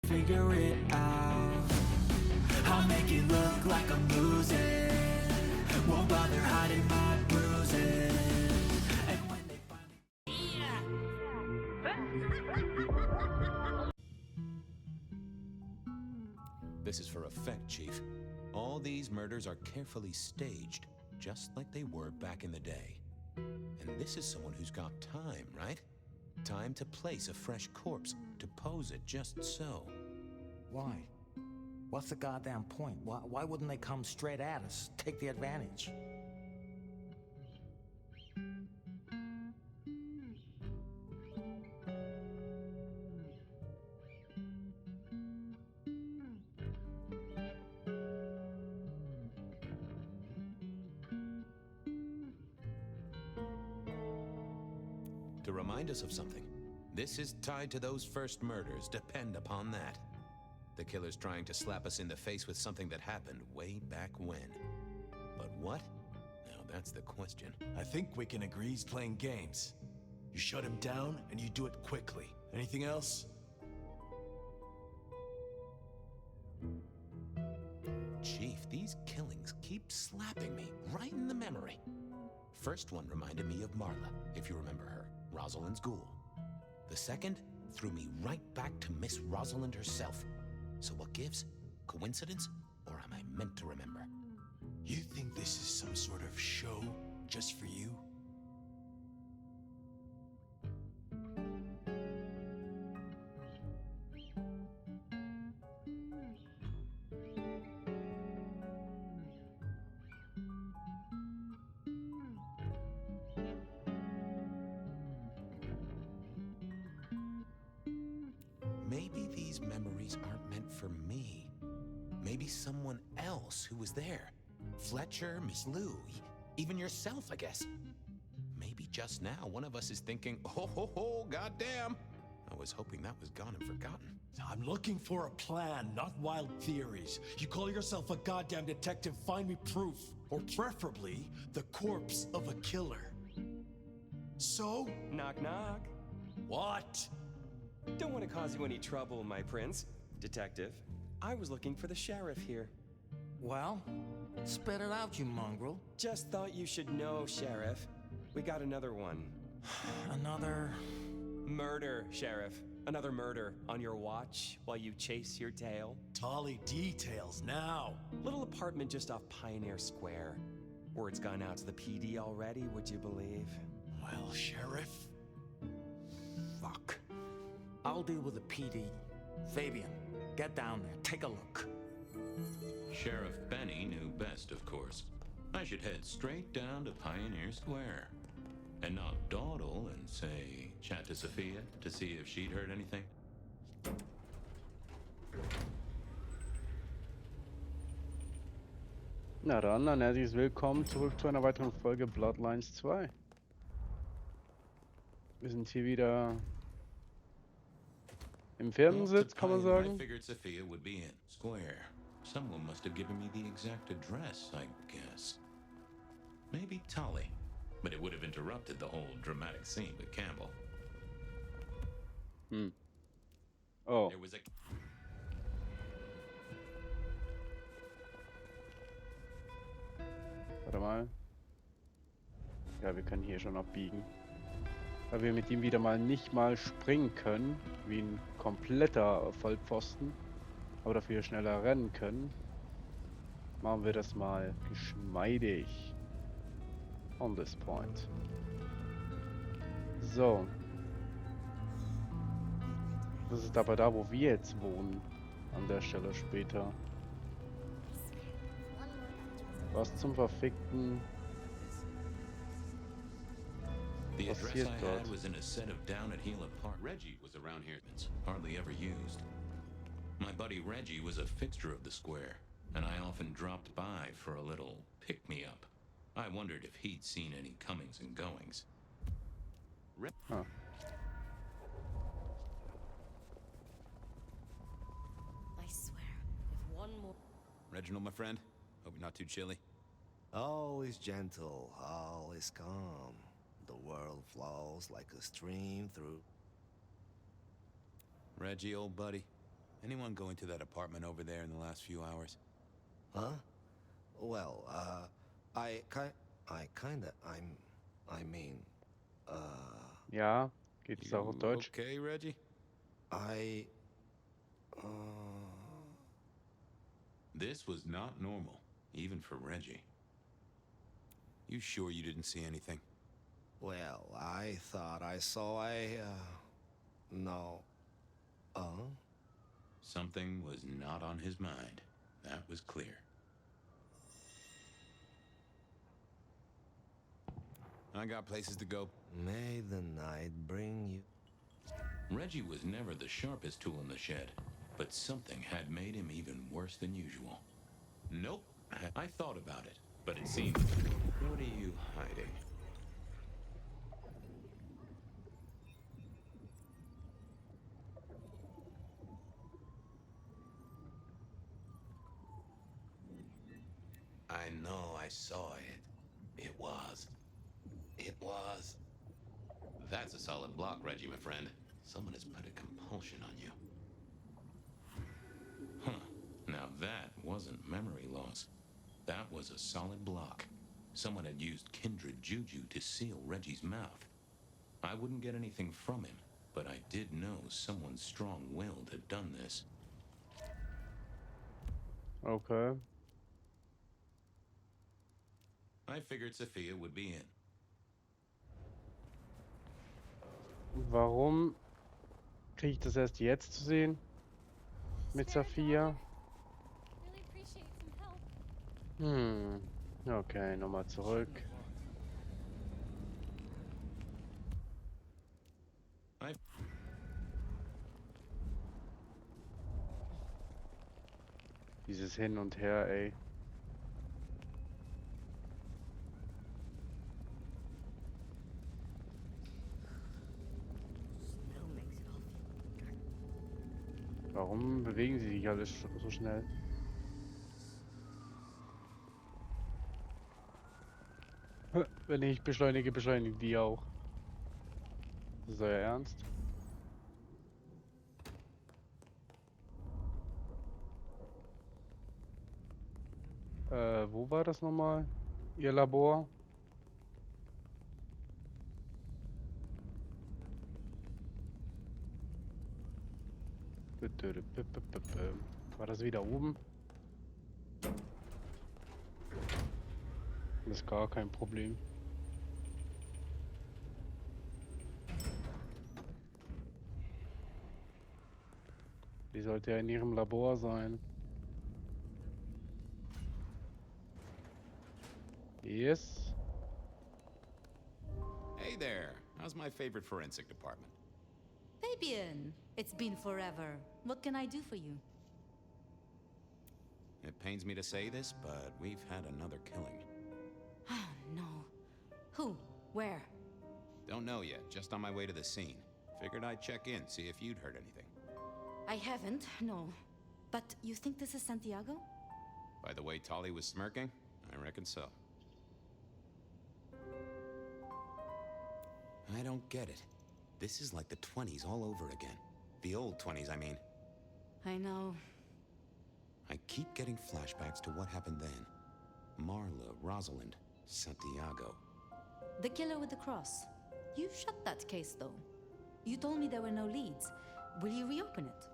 figure it out. I'll make it look like I'm losing. Won't bother hiding my bruises. And when they This is for effect, Chief. All these murders are carefully staged, just like they were back in the day. And this is someone who's got time, right? Time to place a fresh corpse, to pose it just so. Why? What's the goddamn point? Why wouldn't they come straight at us? Take the advantage. To remind us of something. This is tied to those first murders, depend upon that. The killer's trying to slap us in the face with something that happened way back when. But what? Now that's the question. I think we can agree he's playing games. You shut him down, and you do it quickly. Anything else? Chief, these killings keep slapping me right in the memory. First one reminded me of Marla, if you remember her, Rosalind's ghoul. The second threw me right back to Miss Rosalind herself. So what gives? Coincidence? Or am I meant to remember? You think this is some sort of show just for you? Maybe these memories aren't meant for me. Maybe someone else who was there. Fletcher, Miss Lou, even yourself, I guess. Maybe just now one of us is thinking, oh, goddamn. I was hoping that was gone and forgotten. I'm looking for a plan, not wild theories. You call yourself a goddamn detective, find me proof. Or preferably, the corpse of a killer. So? Knock, knock. What? Don't want to cause you any trouble, my prince. Detective, I was looking for the sheriff here. Well, spit it out, you mongrel. Just thought you should know, Sheriff. We got another one. Another... Murder, Sheriff. Another murder on your watch while you chase your tail. Tolly details now. Little apartment just off Pioneer Square. Word's gone out to the PD already, would you believe? Well, Sheriff. Fuck. I'll deal with the PD. Fabian, get down there, take a look. Sheriff Benny knew best, of course. I should head straight down to Pioneer Square. And not dawdle and say, chat to Sophia to see if she'd heard anything. Na dann, ein herzliches Willkommen zurück zu einer weiteren Folge Bloodlines 2. Wir sind hier wieder im Firmensitz, kann man sagen. I figured Sophia would be in Square. Someone must have given me the exact address, I guess. Maybe Tolly. But it would have interrupted the whole dramatic scene with Campbell. Oh. There was a... Warte mal. Ja, wir können hier schon abbiegen. Weil wir mit ihm wieder mal nicht mal springen können, wie ein kompletter Vollpfosten, aber dafür schneller rennen können. Machen wir das mal geschmeidig. On this point. So. Das ist aber da, wo wir jetzt wohnen. An der Stelle später. Was zum Verfickten The address passiert I dort? had was in a set of down at Gila Park. Reggie was around here, hardly ever used. My buddy Reggie was a fixture of the square, and I often dropped by for a little pick-me-up. I wondered if he'd seen any comings and goings. Huh. I swear, if one more... Reginald, my friend, hope you're not too chilly. Always gentle, always calm. The world flows like a stream through. Reggie, old buddy, Anyone go into that apartment over there in the last few hours? Huh? Well, I mean, Ja, geht's auch auf You Deutsch? okay, Reggie? I, This was not normal, even for Reggie. You sure you didn't see anything? well, I thought I saw no. Something was not on his mind. That was clear. I got places to go. May the night bring you. Reggie was never the sharpest tool in the shed, but something had made him even worse than usual. Nope, I thought about it, but it seemed... What are you hiding? I know I saw it. It was. That's a solid block, Reggie, my friend. Someone has put a compulsion on you. Huh. Now that wasn't memory loss. That was a solid block. Someone had used kindred juju to seal Reggie's mouth. I wouldn't get anything from him, but I did know someone strong-willed had done this. Okay. I figured Sophia would be in. Warum kriege ich das erst jetzt zu sehen? Mit Sophia? Really appreciate some help. Okay, nochmal zurück. Dieses Hin und Her, ey. Smell makes it all feel. Warum bewegen sie sich alle so schnell? Wenn ich beschleunige, beschleunigen die auch. Das ist euer Ernst? Wo war das nochmal? Ihr Labor? War das wieder oben? Das ist gar kein Problem. Die sollte ja in ihrem Labor sein. Yes. Hey there. How's my favorite forensic department? Fabian, it's been forever. What can I do for you? It pains me to say this, but we've had another killing. Oh, no. Who? Where? Don't know yet, just on my way to the scene. Figured I'd check in, see if you'd heard anything. I haven't, no. But you think this is Santiago? By the way Tolly was smirking, I reckon so. I don't get it. This is like the 20s all over again. The old 20s, I mean. I know. I keep getting flashbacks to what happened then. Marla, Rosalind, Santiago. The killer with the cross. You shut that case, though. You told me there were no leads. Will you reopen it?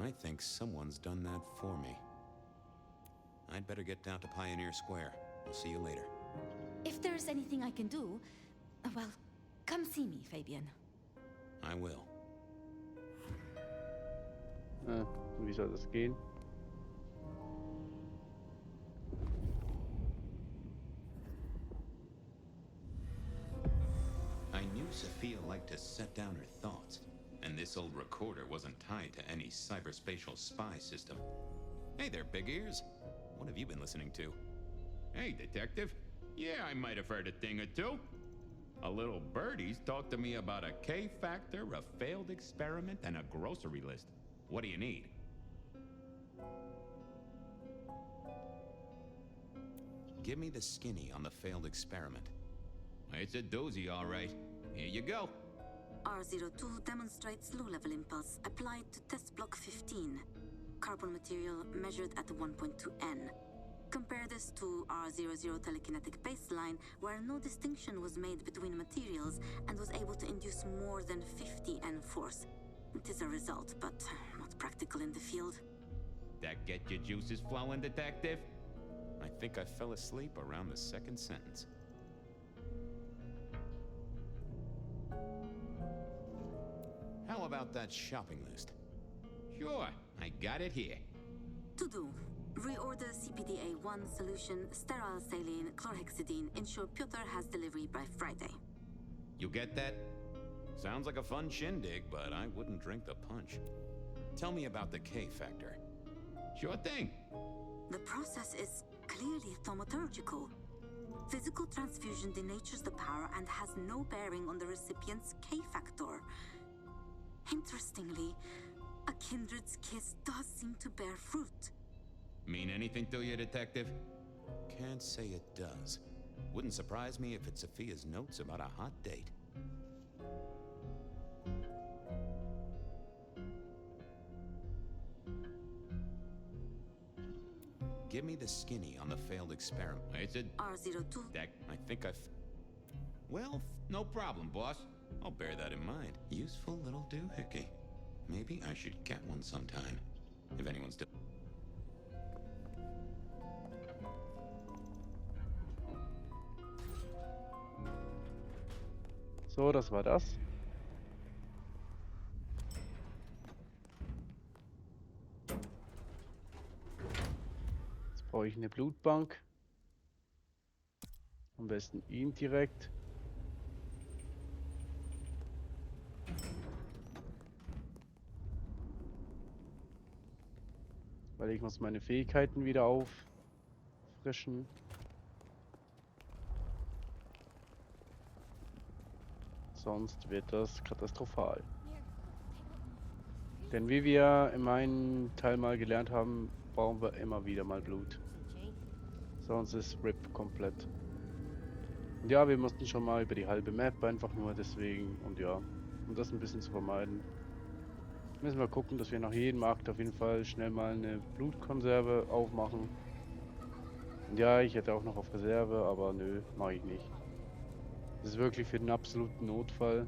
I think someone's done that for me. I'd better get down to Pioneer Square. I'll see you later. If there's anything I can do, well, come see me, Fabian. I will. Wie soll das gehen? I knew Sophia liked to set down her thoughts, and this old recorder wasn't tied to any cyberspatial spy system. Hey there, big ears. What have you been listening to? Hey, detective. Yeah, I might have heard a thing or two. A little birdie's talked to me about a K-factor, a failed experiment, and a grocery list. What do you need? Give me the skinny on the failed experiment. It's a doozy, all right. Here you go. R02 demonstrates low-level impulse applied to test block 15. Carbon material measured at 1.2N. Compare this to R00 telekinetic baseline, where no distinction was made between materials and was able to induce more than 50N force. It is a result, but not practical in the field. That get your juices flowing, Detective? I think I fell asleep around the second sentence. How about that shopping list? Sure, I got it here. To do. Reorder CPDA-1 solution, sterile saline, chlorhexidine. Ensure Piotr has delivery by Friday. You get that? Sounds like a fun shindig, but I wouldn't drink the punch. Tell me about the K factor. Sure thing. The process is clearly thaumaturgical. Physical transfusion denatures the power and has no bearing on the recipient's K factor. Interestingly, a kindred's kiss does seem to bear fruit. Mean anything to you, Detective? Can't say it does. Wouldn't surprise me if it's Sophia's notes about a hot date. Give me the skinny on the failed experiment. It's a R02. deck. I think I've... Well, no problem, boss. I'll bear that in mind. Useful little doohickey. Maybe I should get one sometime. If anyone's still... So, das war das. Jetzt brauche ich eine Blutbank. Am besten ihn direkt. Weil ich muss meine Fähigkeiten wieder auffrischen. Sonst wird das katastrophal. Denn wie wir in meinem Teil mal gelernt haben, brauchen wir immer wieder mal Blut. Sonst ist RIP komplett. Und ja, wir mussten schon mal über die halbe Map, einfach nur deswegen. Und ja, um das ein bisschen zu vermeiden, müssen wir gucken, dass wir nach jedem Akt auf jeden Fall schnell mal eine Blutkonserve aufmachen. Und ja, ich hätte auch noch auf Reserve, aber nö, mache ich nicht. Das ist wirklich für den absoluten Notfall.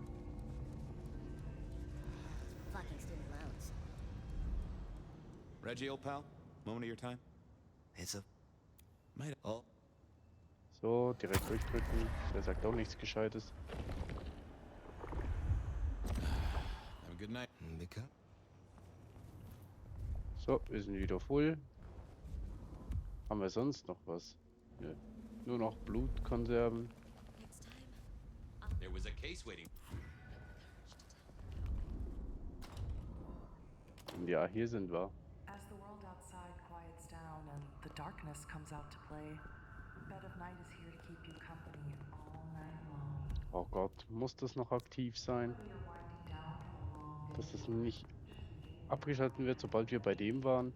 Reggie, old pal, moment of your time? It's a... Oh. So, direkt durchdrücken. Der sagt auch nichts Gescheites. Have a good night. Because... So, wir sind wieder voll. Haben wir sonst noch was? Nö. Nur noch Blutkonserven. There was a case waiting. Und ja, hier sind wir. As the world outside quiets down and the darkness comes out to play, Bed of Night is here to keep you company all night long. Oh Gott, muss das noch aktiv sein? Dass es nicht abgeschaltet wird, sobald wir bei dem waren.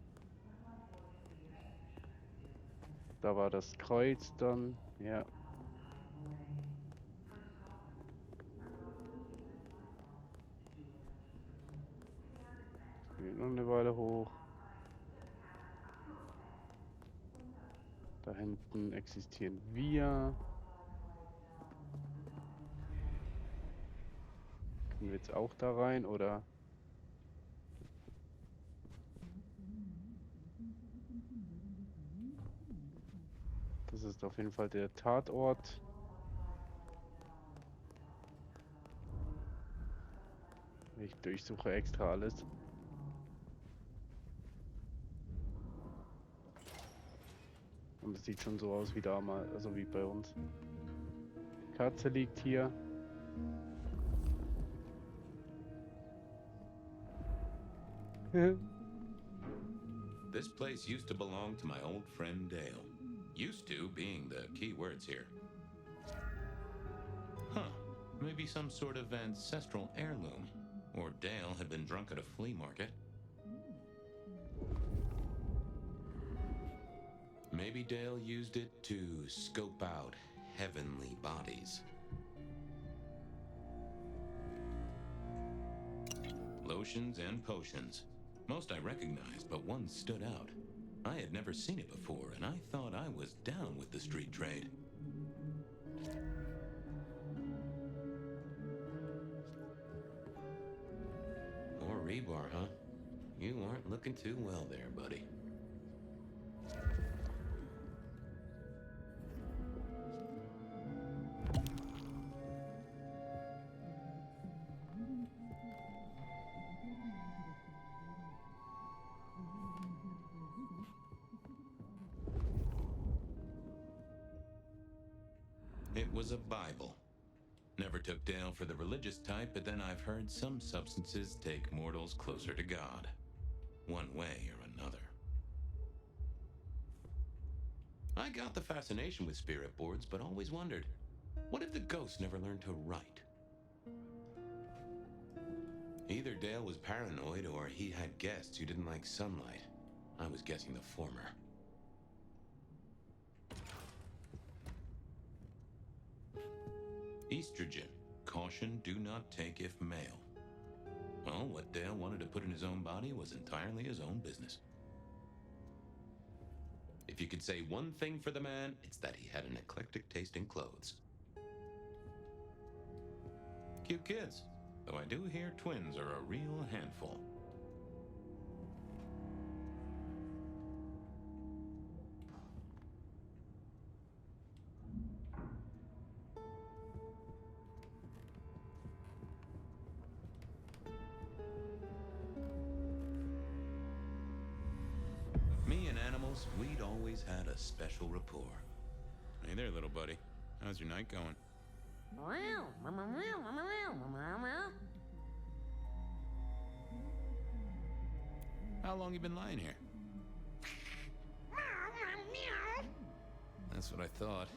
Da war das Kreuz dann, ja. Geht noch eine Weile hoch. Da hinten existieren wir. Können wir jetzt auch da rein, oder? Das ist auf jeden Fall der Tatort. Ich durchsuche extra alles. Und es sieht schon so aus wie damals, also wie bei uns. Katze liegt hier. This place used to belong to my old friend Dale. Used to being the key words here. Huh. Maybe some sort of ancestral heirloom. Or Dale had been drunk at a flea market. Maybe Dale used it to scope out heavenly bodies. lotions and potions. Most I recognized, but one stood out. I had never seen it before, and I thought I was down with the street trade. More rebar, huh? You aren't looking too well there, buddy. It was a Bible. Never took Dale for the religious type, but then I've heard some substances take mortals closer to God. One way or another. I got the fascination with spirit boards, but always wondered, what if the ghosts never learned to write? Either Dale was paranoid or he had guests who didn't like sunlight. I was guessing the former. Estrogen. Caution, do not take if male. Well, what Dale wanted to put in his own body was entirely his own business. If you could say one thing for the man, it's that he had an eclectic taste in clothes. Cute kids, though I do hear twins are a real handful. Me and animals, we'd always had a special rapport. Hey there, little buddy. How's your night going? How long you been lying here? That's what I thought.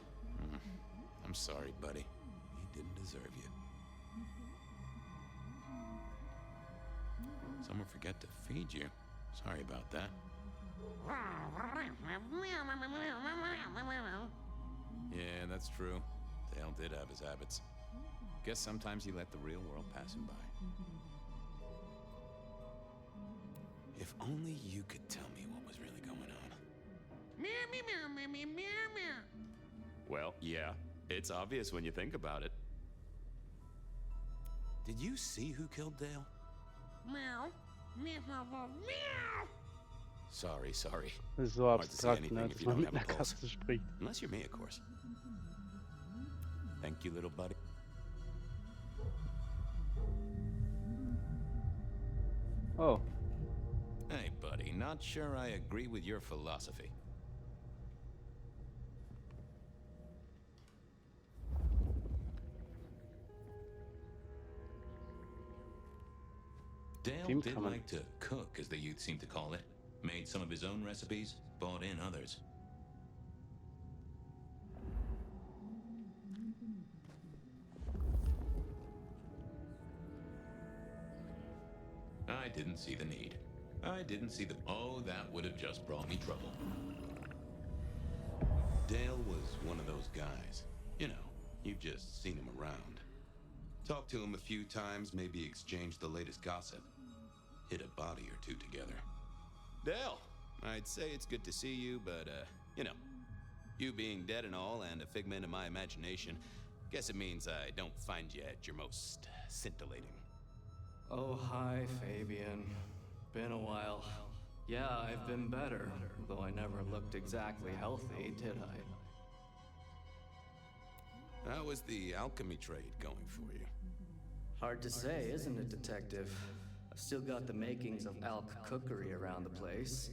I'm sorry, buddy. He didn't deserve you. Someone forget to feed you. Sorry about that. Yeah, that's true. Dale did have his habits. Guess sometimes he let the real world pass him by. If only you could tell me what was really going on. Well, yeah. It's obvious when you think about it. Did you see who killed Dale? Sorry. Das ist so Hard to say abstrakt, anything ne, if dass you man don't mit have a einer pulse. Katze spricht. Unless you're me, of course. Thank you, little buddy. Oh, Hey, buddy, not sure I agree with your philosophy. Dale did Teamkammern. like to cook, as the youth seem to call it. Made some of his own recipes, bought in others. I didn't see the need. I didn't see the... Oh, that would have just brought me trouble. Dale was one of those guys. You know, you've just seen him around. Talked to him a few times, maybe exchanged the latest gossip. Hit a body or two together. Dale, I'd say it's good to see you, but, you know, you being dead and all and a figment of my imagination, guess it means I don't find you at your most scintillating. Oh, hi, Fabian. Been a while. Yeah, I've been better, though I never looked exactly healthy, did I? How is the alchemy trade going for you? Hard to say, isn't it, Detective? I've still got the makings of alk cookery around the place.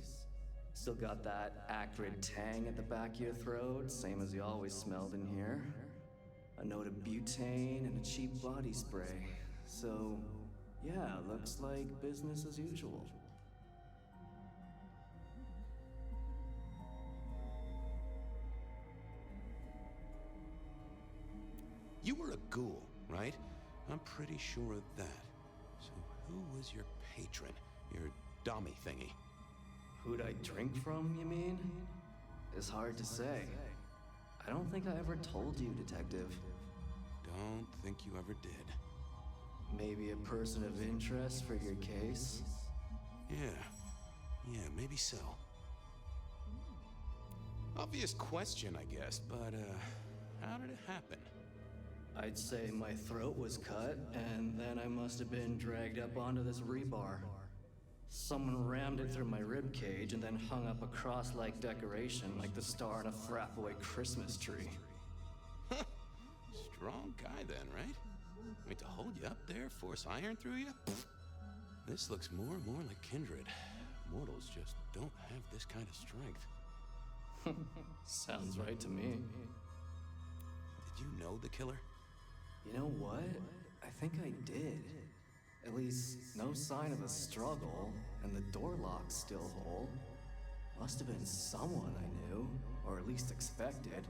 Still got that acrid tang at the back of your throat, same as you always smelled in here. A note of butane and a cheap body spray. So, yeah, looks like business as usual. You were a ghoul, right? I'm pretty sure of that. So who was your patron? Your dummy thingy? Who'd I drink from, you mean? It's hard to say. I don't think I ever told you, Detective. Don't think you ever did. Maybe a person of interest for your case? Yeah, maybe so. Obvious question, I guess, but, how did it happen? I'd say my throat was cut, and then I must have been dragged up onto this rebar. Someone rammed it through my rib cage and then hung up a cross-like decoration like the star on a frat boy Christmas tree. Strong guy then, right? I mean, to hold you up there, force iron through you? This looks more and more like kindred. Mortals just don't have this kind of strength. Sounds right to me. Did you know the killer? You know what? I think I did. At least, no sign of a struggle, and the door lock's still whole. Must have been someone I knew, or at least expected.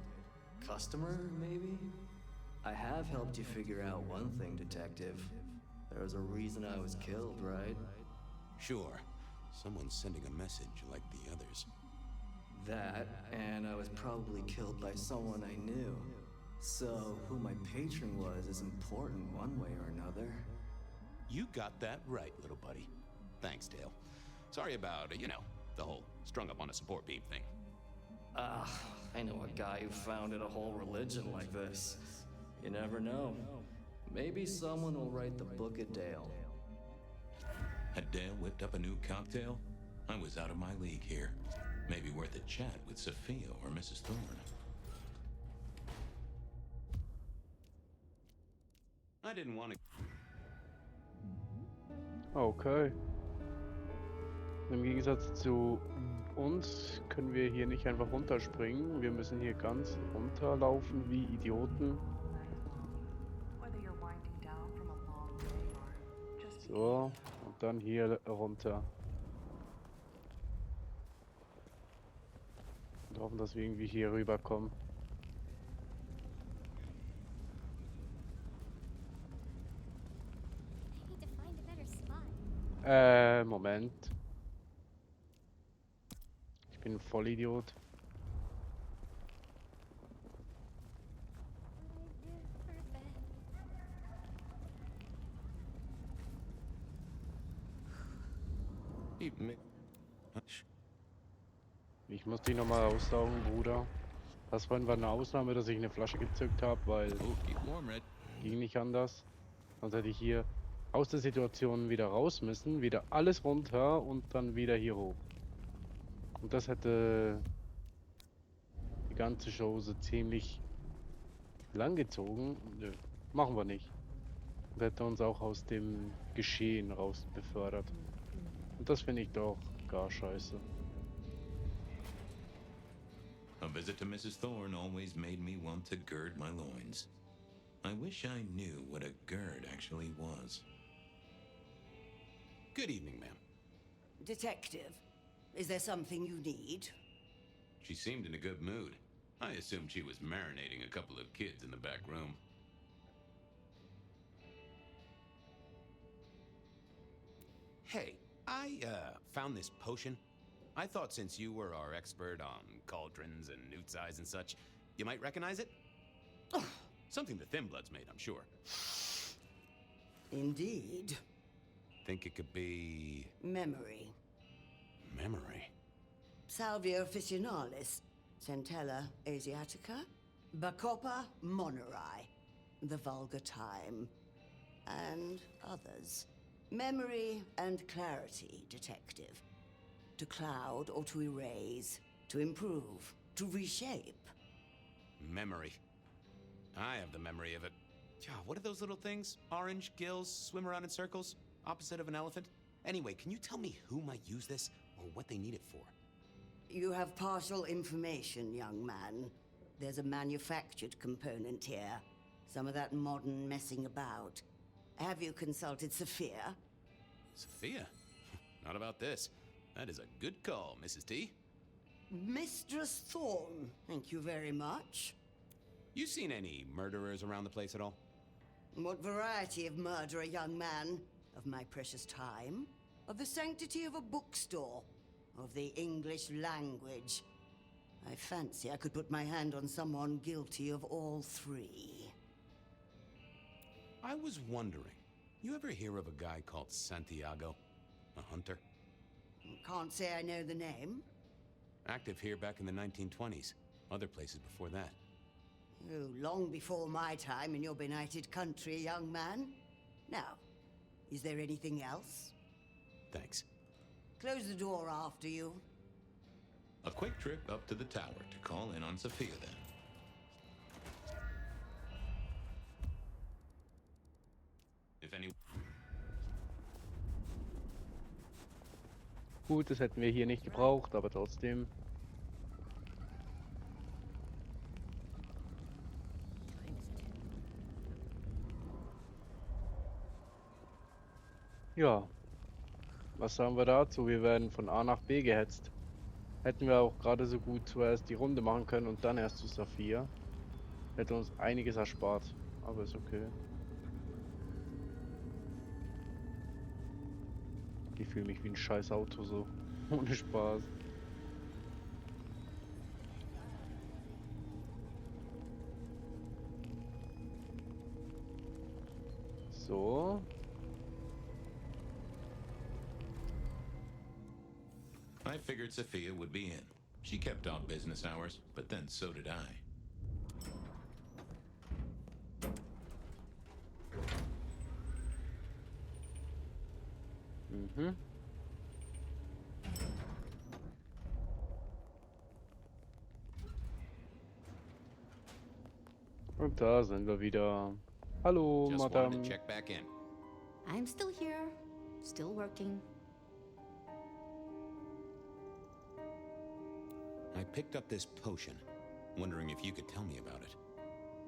Customer, maybe? I have helped you figure out one thing, Detective. There was a reason I was killed, right? Sure. Someone's sending a message like the others. That, and I was probably killed by someone I knew. So, who my patron was is important one way or another. You got that right, little buddy. Thanks, Dale. Sorry about, the whole strung up on a support beam thing. I know a guy who founded a whole religion like this. You never know. Maybe someone will write the Book of Dale. Had Dale whipped up a new cocktail? I was out of my league here. Maybe worth a chat with Sophia or Mrs. Thorne. I didn't want to... Okay. Im Gegensatz zu uns können wir hier nicht einfach runterspringen. Wir müssen hier ganz runterlaufen wie Idioten. So, und dann hier runter. Und hoffen, dass wir irgendwie hier rüberkommen. Moment. Ich bin ein Vollidiot. Ich muss dich nochmal aussaugen, Bruder. Das vorhin war eine Ausnahme, dass ich eine Flasche gezückt habe, weil ging nicht anders. Sonst hätte ich hier aus der Situation wieder raus müssen, wieder alles runter und dann wieder hier hoch. Und das hätte die ganze Show so ziemlich lang gezogen. Nö, machen wir nicht. Und hätte uns auch aus dem Geschehen raus befördert. Und das finde ich doch gar scheiße. A visit to Mrs. Thorne always made me want to gird my loins. I wish I knew what a gird actually was. Good evening, ma'am. Detective, is there something you need? She seemed in a good mood. I assumed she was marinating a couple of kids in the back room. Hey, I, found this potion. I thought since you were our expert on cauldrons and newt size and such, you might recognize it? Something the Thin Bloods made, I'm sure. Indeed. Think it could be... Memory. Memory? Salvia officinalis, Centella asiatica, Bacopa moneri, the vulgar time, and others. Memory and clarity, Detective. To cloud or to erase, to improve, to reshape. Memory. I have the memory of it. Yeah, what are those little things? Orange gills, swim around in circles, opposite of an elephant? Anyway, can you tell me who might use this, or what they need it for? You have partial information, young man. There's a manufactured component here. Some of that modern messing about. Have you consulted Sophia? Sophia? Not about this. That is a good call, Mrs. T. Mistress Thorne, thank you very much. You seen any murderers around the place at all? What variety of murder, young man? Of my precious time? Of the sanctity of a bookstore? Of the English language? I fancy I could put my hand on someone guilty of all three. I was wondering, You ever hear of a guy called Santiago? A hunter? Can't say I know the name. Active here back in the 1920s. Other places before that. Oh, long before my time in your benighted country, young man. Now, is there anything else? Thanks. Close the door after you. A quick trip up to the tower to call in on Sophia then. If any... Gut, das hätten wir hier nicht gebraucht, aber trotzdem. Ja, was sagen wir dazu? Wir werden von A nach B gehetzt. Hätten wir auch gerade so gut zuerst die Runde machen können und dann erst zu Sophia. Hätte uns einiges erspart, aber ist okay. Ich fühle mich wie ein scheiß Auto so, ohne Spaß. So. I figured Sophia would be in. She kept off business hours, but then so did I. Mhm. Und da sind wir wieder. Hallo, Just wanted to Madame. check back in. I'm still here, still working. I picked up this potion. Wondering if you could tell me about it.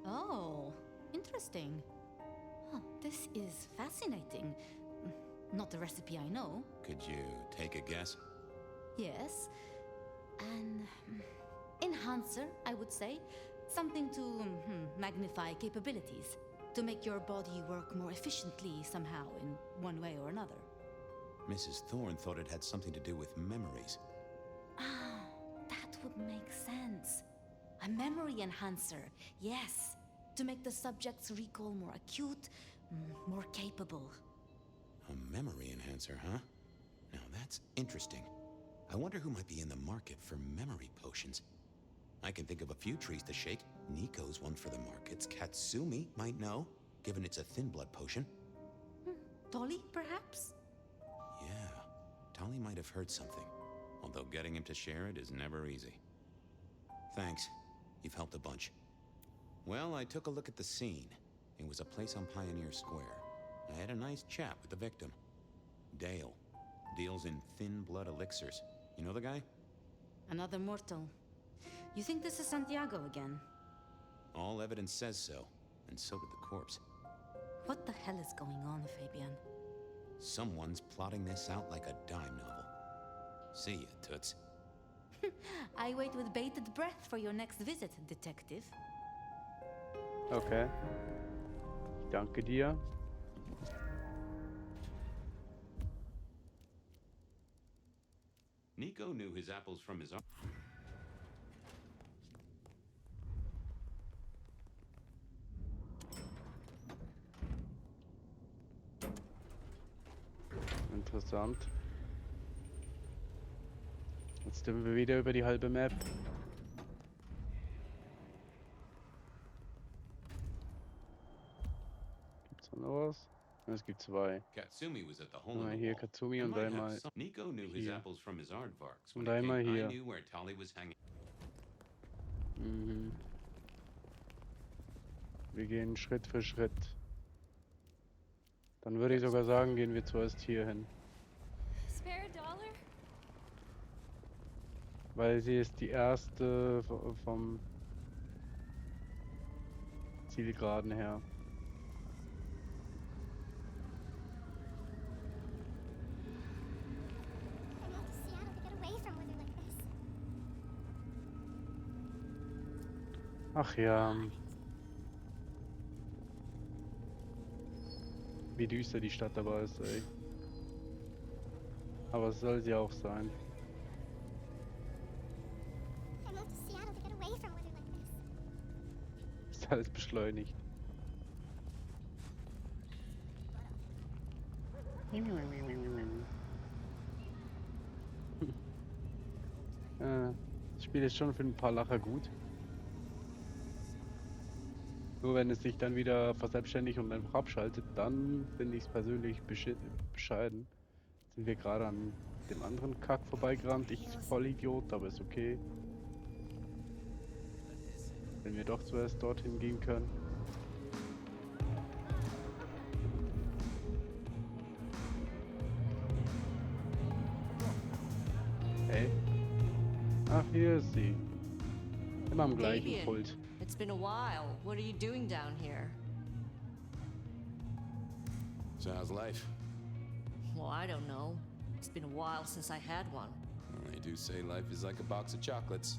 Oh, interesting. Huh, this is fascinating. Not the recipe I know. Could you take a guess? Yes. An enhancer, I would say. Something to magnify capabilities. To make your body work more efficiently somehow, in one way or another. Mrs. Thorne thought it had something to do with memories. Ah, that would make sense. A memory enhancer, yes. To make the subject's recall more acute, more capable. A memory enhancer, huh? Now that's interesting. I wonder who might be in the market for memory potions. I can think of a few trees to shake. Nico's one for the markets. Katsumi might know, given it's a thin blood potion. Tolly, perhaps? Yeah, Tolly might have heard something. Although getting him to share it is never easy. Thanks. You've helped a bunch. Well, I took a look at the scene. It was a place on Pioneer Square. I had a nice chat with the victim. Dale. Deals in thin blood elixirs. You know the guy? Another mortal. You think this is Santiago again? All evidence says so, and so did the corpse. What the hell is going on, Fabian? Someone's plotting this out like a dime novel. See ya, Toots. I wait with bated breath for your next visit, Detective. Okay. Danke dir. Nico knew his apples from his... Interessant. Jetzt dürfen wir wieder über die halbe Map. Gibt's da noch was? Es gibt zwei. Katsumi was at the hole Einmal in the hier wall. Katsumi It und might have einmal some... Nico knew his hier. apples from his aardvarks. Und When it einmal came, hier. I knew where Tolly was hanging. Mhm. Wir gehen Schritt für Schritt. Dann würde ich sogar sagen, gehen wir zuerst hier hin. Spare a dollar? Weil sie ist die erste vom Zielgeraden her. Ach ja. Wie düster die Stadt dabei ist, ey. Aber es soll sie auch sein. Ist alles beschleunigt. Das Spiel ist schon für ein paar Lacher gut. Nur wenn es sich dann wieder verselbstständigt und einfach abschaltet, dann finde ich es persönlich bescheiden. Sind wir gerade an dem anderen Kack vorbeigerannt. Ich Vollidiot, aber ist okay. Wenn wir doch zuerst dorthin gehen können. Hey. Ach, hier ist sie. Immer am gleichen Fabian, Pult. it's been a while. What are you doing down here? So how's life? Well, I don't know. It's been a while since I had one. Well, they do say life is like a box of chocolates.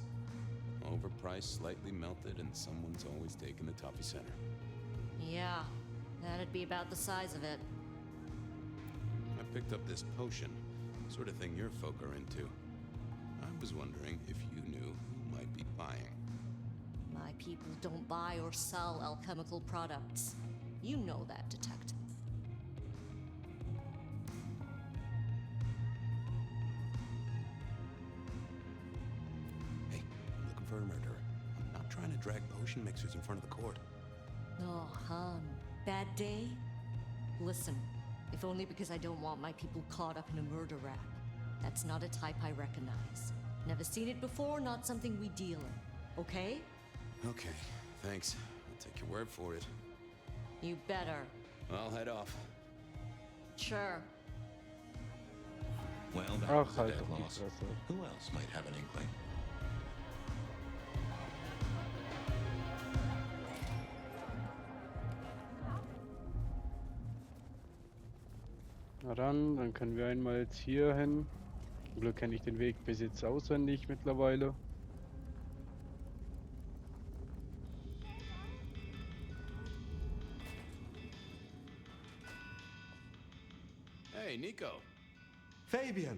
Overpriced, slightly melted, and someone's always taking the toffee center. Yeah, that'd be about the size of it. I picked up this potion, sort of thing your folk are into. I was wondering if you knew who might be buying. My people don't buy or sell alchemical products. You know that, detective. Hey, I'm looking for a murderer. I'm not trying to drag potion mixers in front of the court. Oh, hon. Bad day? Listen, if only because I don't want my people caught up in a murder rap. That's not a type I recognize. Never seen it before, not something we deal in. Okay? Okay, thanks. I'll take your word for it. You better. I'll head off. Sure. Well, that Ach, was a halt dead doch die loss. Fresse. Who else might have an inkling? Na dann können wir einmal jetzt hier hin. Zum Glück kenne ich den Weg bis jetzt auswendig mittlerweile. Hey, Nico. Fabian,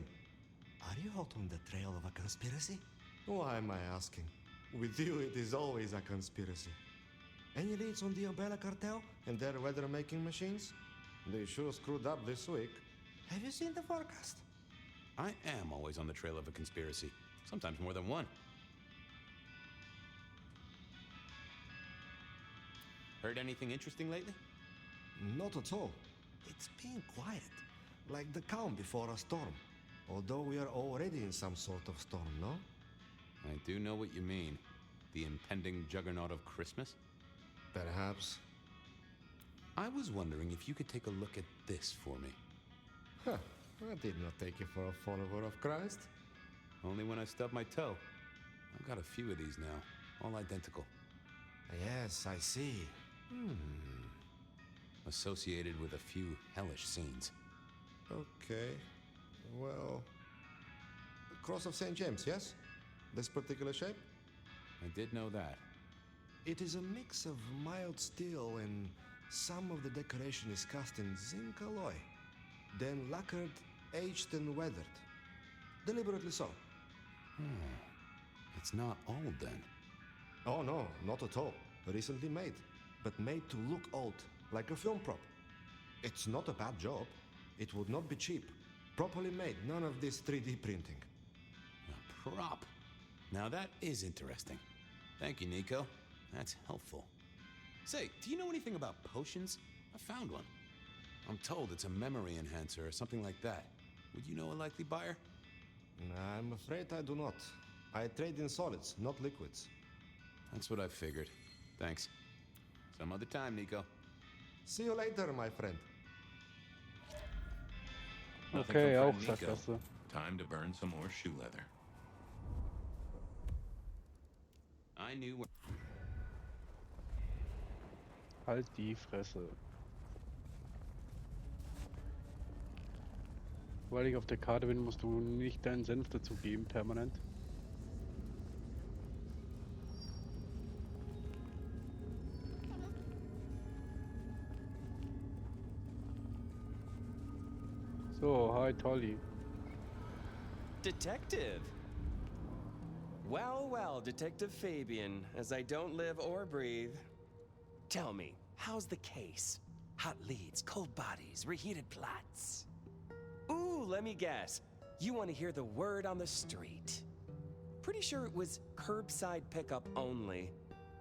are you hot on the trail of a conspiracy? Why am I asking? With you, it is always a conspiracy. Any leads on the Umbrella Cartel and their weather-making machines? They sure screwed up this week. Have you seen the forecast? I am always on the trail of a conspiracy. Sometimes more than one. Heard anything interesting lately? Not at all. It's been quiet, like the calm before a storm. Although we are already in some sort of storm, no? I do know what you mean. The impending juggernaut of Christmas? Perhaps. I was wondering if you could take a look at this for me. Huh. I did not take you for a follower of Christ. Only when I stub my toe. I've got a few of these now, all identical. Yes, I see. Associated with a few hellish scenes. Okay. Well... The Cross of St. James, yes? This particular shape? I did know that. It is a mix of mild steel and some of the decoration is cast in zinc alloy. Then lacquered, aged and weathered. Deliberately so. It's not old then. Oh no, not at all. Recently made. But made to look old, like a film prop. It's not a bad job. It would not be cheap. Properly made, none of this 3D printing. A prop. Now that is interesting. Thank you, Nico. That's helpful. Say, do you know anything about potions? I found one. I'm told it's a memory enhancer or something like that. Would you know a likely buyer? I'm afraid I do not. I trade in solids, not liquids. That's what I figured. Thanks. Some other time, Nico. See you later, my friend. Okay, auch Sackgasse. Time to burn some more shoe leather. I knew where... Halt die Fresse. Weil ich auf der Karte bin, musst du nicht deinen Senf dazu geben, permanent. So, hi Tolly. Detective! Well, well, Detective Fabian, as I don't live or breathe. Tell me, how's the case? Hot leads, cold bodies, reheated plots. Ooh, let me guess. You want to hear the word on the street. Pretty sure it was curbside pickup only.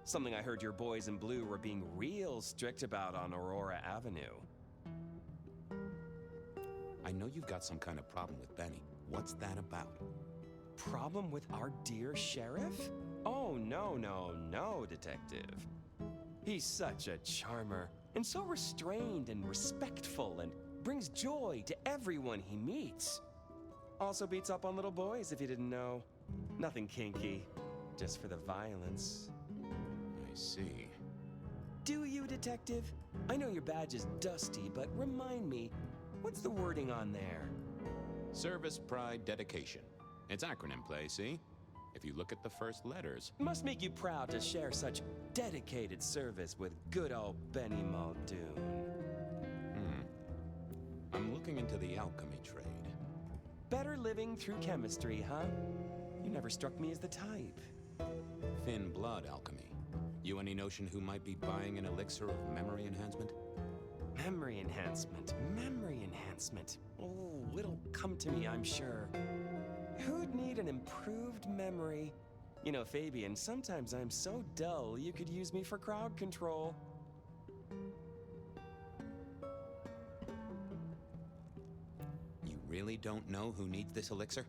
Something I heard your boys in blue were being real strict about on Aurora Avenue. I know you've got some kind of problem with Benny. What's that about? Problem with our dear sheriff? Oh, no, Detective. He's such a charmer, and so restrained and respectful, and brings joy to everyone he meets. Also beats up on little boys, if you didn't know. Nothing kinky, just for the violence. I see. Do you, Detective? I know your badge is dusty, but remind me, what's the wording on there? Service, pride, dedication. It's acronym play, see? If you look at the first letters. Must make you proud to share such dedicated service with good old Benny Muldoon. I'm looking into the alchemy trade. Better living through chemistry, huh? You never struck me as the type. Thin blood alchemy. You any notion who might be buying an elixir of memory enhancement? Memory enhancement. Oh, it'll come to me, I'm sure. Who'd need an improved memory? You know, Fabian, sometimes I'm so dull you could use me for crowd control. You really don't know who needs this elixir?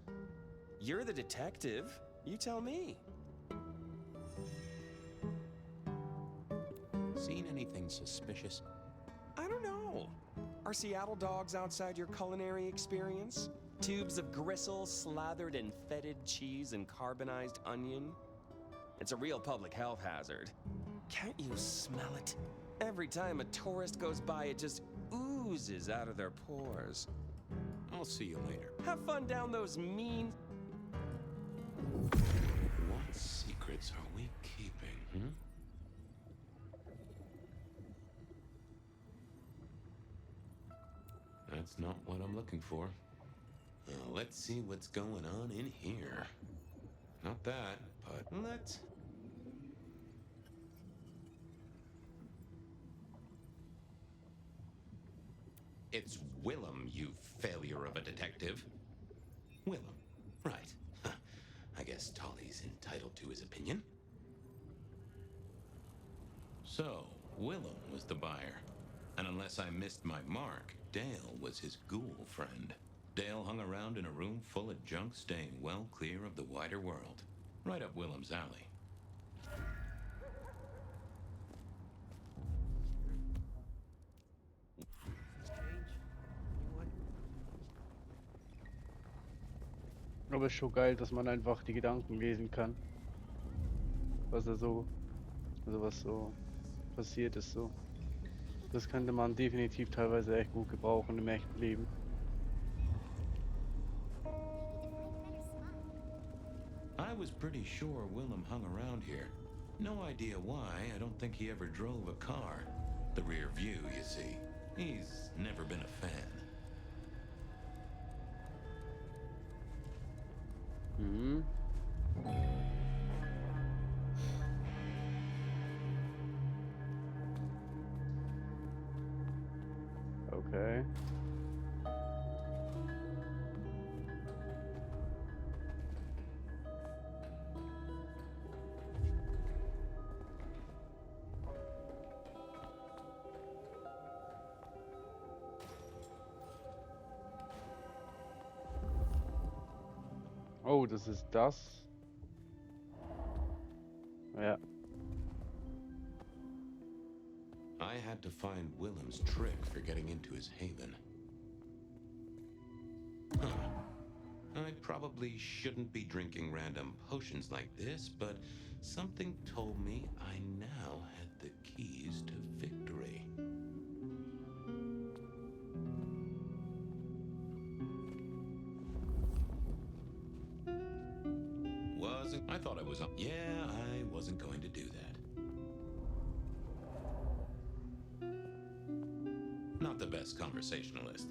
You're the detective. You tell me. Seen anything suspicious? I don't know. Are Seattle dogs outside your culinary experience? Tubes of gristle slathered in fetid cheese and carbonized onion? It's a real public health hazard. Can't you smell it? Every time a tourist goes by, it just oozes out of their pores. I'll see you later. Have fun down those mean... What secrets are we keeping, That's not what I'm looking for. Let's see what's going on in here. Not that, but let's... It's Willem, you failure of a detective. Willem, right. I guess Tolly's entitled to his opinion. So, Willem was the buyer. And unless I missed my mark, Dale was his ghoul friend. Dale hung around in a room full of junk, staying well clear of the wider world. Right up Willem's alley. Aber ist schon geil, dass man einfach die Gedanken lesen kann. Was so passiert ist so. Das könnte man definitiv teilweise echt gut gebrauchen im echten Leben. I was pretty sure Willem hung around here. No idea why. I don't think he ever drove a car. The rear view, you see. He's never been a fan. Okay. Oh, das ist das. Ja. I had to find Willem's trick for getting into his haven. I probably shouldn't be drinking random potions like this, but something told me I now had the keys to victory. I thought I was on. Yeah, I wasn't going to do that. Not the best conversationalist.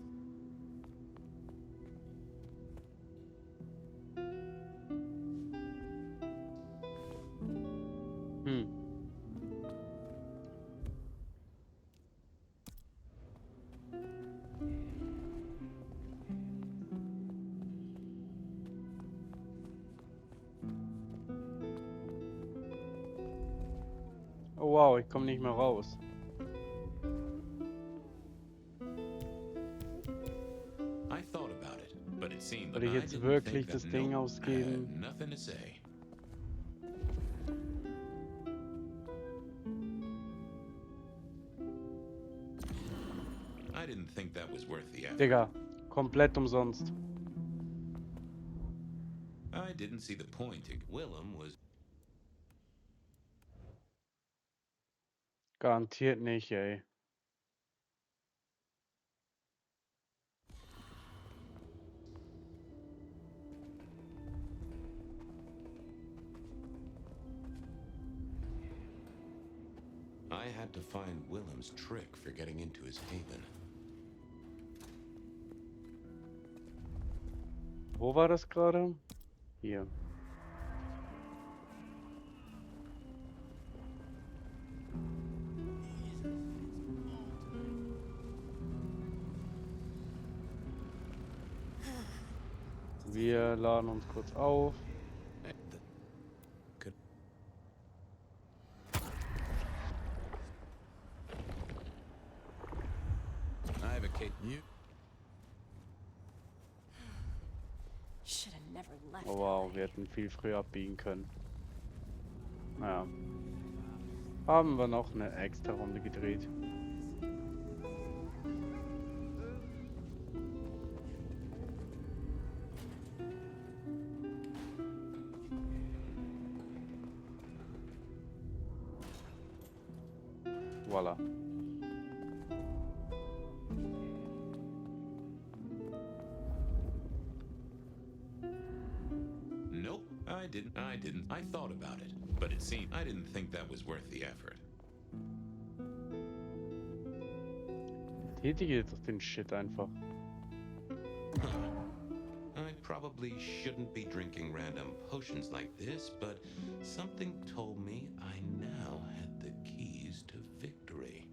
Oh wow, ich komme nicht mehr raus. I thought about it, but it seemed Soll that ich I jetzt didn't wirklich think das that Ding I ausgeben? had nothing to say. I didn't think that was worth the effort. Digga, komplett umsonst. I didn't see the point. Willem was Garantiert nicht, ey. I had to find Willem's trick for getting into his haven. Wo war das gerade? Hier. Wir laden uns kurz auf. I have a case. Should have never left. Oh wow, wir hätten viel früher abbiegen können. Naja. Haben wir noch eine extra Runde gedreht. Voila. Nope, I didn't. I thought about it, but it seemed I didn't think that was worth the effort. Tätige doch den Shit einfach. I probably shouldn't be drinking random potions like this, but something told me I now had the keys to victory.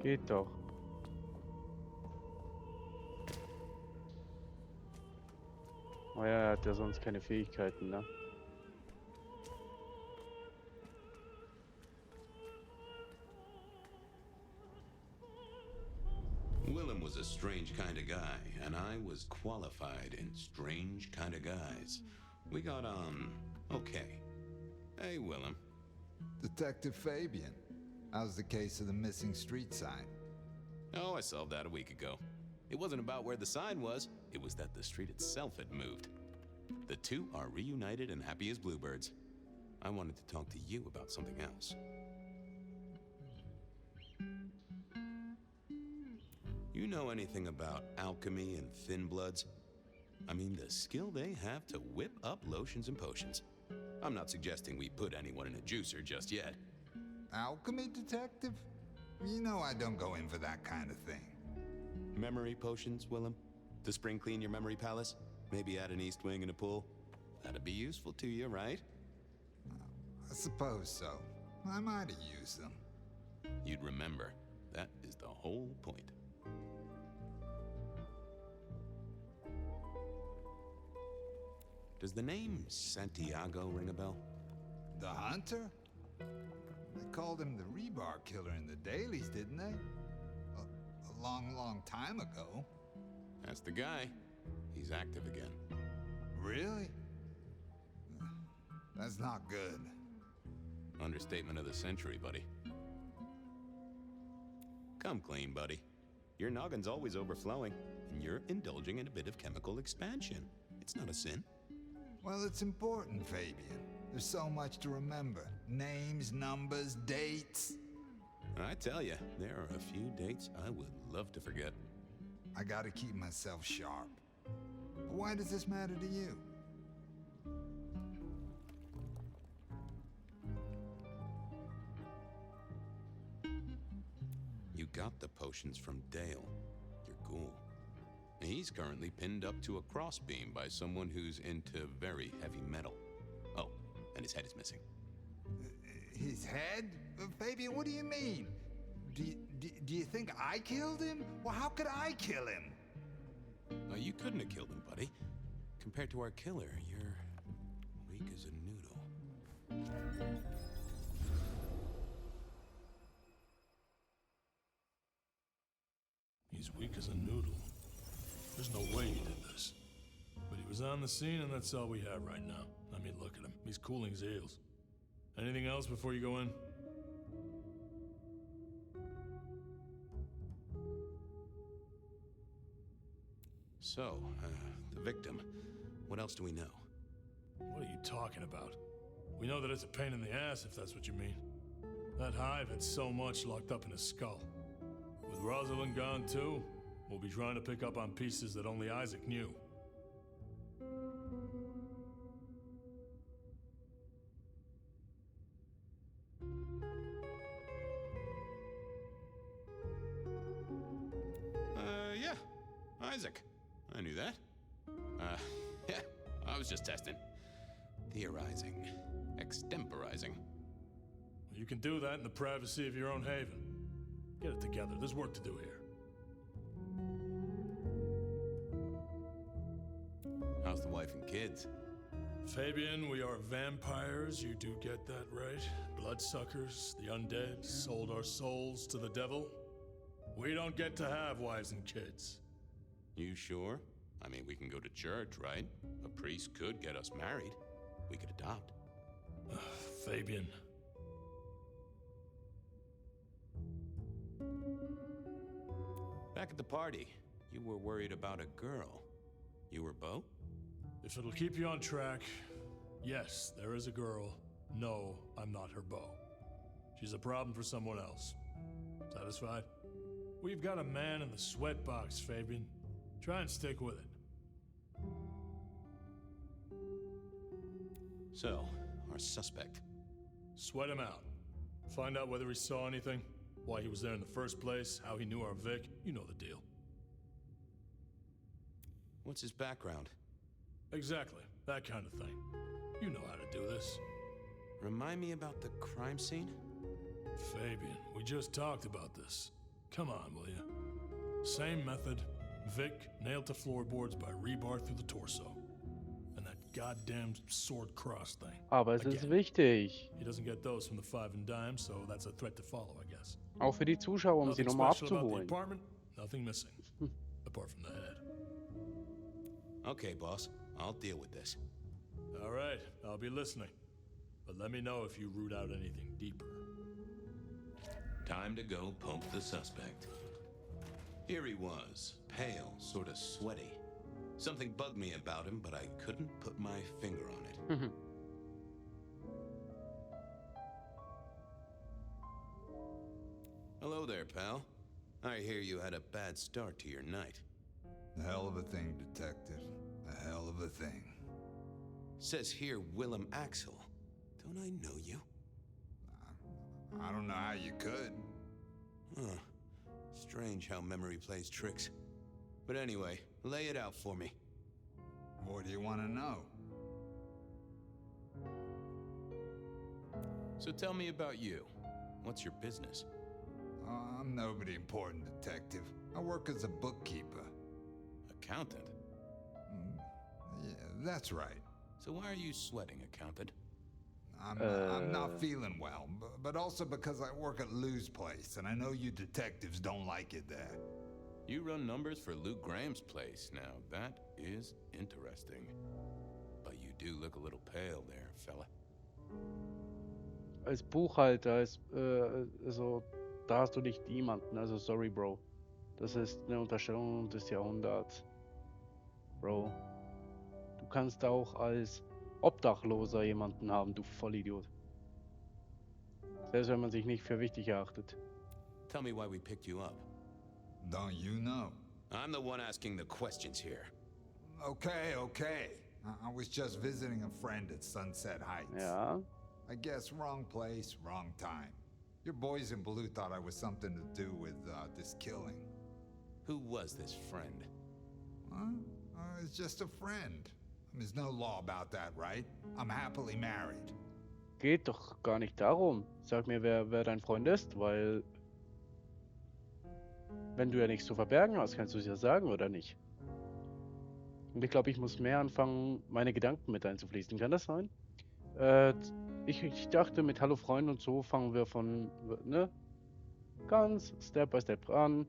Geht doch. Oh ja, er hat ja sonst keine Fähigkeiten, ne? Willem was a strange kind of guy, and I was qualified in strange kind of guys. We got on okay. Hey, Willem. Detective Fabian, how's the case of the missing street sign? Oh, I solved that a week ago. It wasn't about where the sign was, it was that the street itself had moved. The two are reunited and happy as bluebirds. I wanted to talk to you about something else. You know anything about alchemy and thin bloods? I mean, the skill they have to whip up lotions and potions. I'm not suggesting we put anyone in a juicer just yet. Alchemy detective? You know I don't go in for that kind of thing. Memory potions, Willem? To spring clean your memory palace? Maybe add an east wing and a pool? That'd be useful to you, right? I suppose so. I might have used them. You'd remember. That is the whole point. Does the name Santiago ring a bell? The hunter? They called him the rebar killer in the dailies, didn't they? A long, long time ago. That's the guy. He's active again. Really? That's not good. Understatement of the century, buddy. Come clean, buddy. Your noggin's always overflowing, and you're indulging in a bit of chemical expansion. It's not a sin. Well, it's important, Fabian. There's so much to remember. Names, numbers, dates. I tell you, there are a few dates I would love to forget. I gotta keep myself sharp. Why does this matter to you? You got the potions from Dale, your ghoul. He's currently pinned up to a crossbeam by someone who's into very heavy metal. Oh, and his head is missing. His head? Fabian, what do you mean? Do you think I killed him? Well, how could I kill him? You couldn't have killed him, buddy. Compared to our killer, you're weak as a noodle. He's weak as a noodle. There's no way he did this. But he was on the scene, and that's all we have right now. I mean, look at him. He's cooling his heels. Anything else before you go in? So, the victim. What else do we know? What are you talking about? We know that it's a pain in the ass, if that's what you mean. That hive had so much locked up in his skull. With Rosalind gone too, we'll be trying to pick up on pieces that only Isaac knew. Yeah. Isaac. I knew that. Yeah. I was just testing. Theorizing. Extemporizing. You can do that in the privacy of your own haven. Get it together. There's work to do here. How's the wife and kids? Fabian, we are vampires. You do get that right. Bloodsuckers, the undead, sold our souls to the devil. We don't get to have wives and kids. You sure? I mean, we can go to church, right? A priest could get us married. We could adopt. Fabian. Back at the party, you were worried about a girl. You were Beau? If it'll keep you on track, yes, there is a girl. No, I'm not her beau. She's a problem for someone else. Satisfied? We've got a man in the sweatbox, Fabian. Try and stick with it. So, our suspect. Sweat him out. Find out whether he saw anything, why he was there in the first place, how he knew our Vic. You know the deal. What's his background? Exactly. That kind of thing. You know how to do this. Remind me about the crime scene? Fabian, we just talked about this. Come on, will you? Same method. Vic nailed to floorboards by rebar through the torso. And that goddamn sword cross thing. Aber es ist wichtig. He doesn't get those from the five and dime, so that's a threat to follow, I guess. Auch für die Zuschauer, sie Nothing nochmal special about the abzuholen. apartment, nothing missing. Apart from the head. Okay, boss. I'll deal with this. All right, I'll be listening. But let me know if you root out anything deeper. Time to go poke the suspect. Here he was, pale, sort of sweaty. Something bugged me about him, but I couldn't put my finger on it. Hello there, pal. I hear you had a bad start to your night. A hell of a thing, Detective. A hell of a thing. Says here Willem Axel. Don't I know you? I don't know how you could. Huh. Strange how memory plays tricks. But anyway, lay it out for me. What do you want to know? So tell me about you. What's your business? I'm nobody important, Detective. I work as a bookkeeper. Accountant? Yeah, that's right. So why are you sweating, accountant? I'm not feeling well, but also because I work at Lou's place, and I know you detectives don't like it there. You run numbers for Lou Graham's place. Now, that is interesting. But you do look a little pale there, fella. Als Buchhalter ist, also, da hast du nicht niemanden. Also, sorry, Bro. Das ist eine Unterstellung des Jahrhunderts. Bro. Du kannst auch als Obdachloser jemanden haben, du Vollidiot. Selbst wenn man sich nicht für wichtig erachtet. Tell me why we picked you up. Don't you know? I'm the one asking the questions here. Okay. I was just visiting a friend at Sunset Heights. Ja. I guess wrong place, wrong time. Your boys in blue thought I was something to do with this killing. Who was this friend? Huh? It's just a friend. There's no law about that, right? I'm happily married. Geht doch gar nicht darum. Sag mir, wer dein Freund ist, weil wenn du ja nichts zu verbergen hast, kannst du es ja sagen, oder nicht? Und ich glaube, ich muss mehr anfangen, meine Gedanken mit einzufließen. Kann das sein? Ich dachte, mit Hallo Freunde und so fangen wir von, ne? Ganz Step by Step an.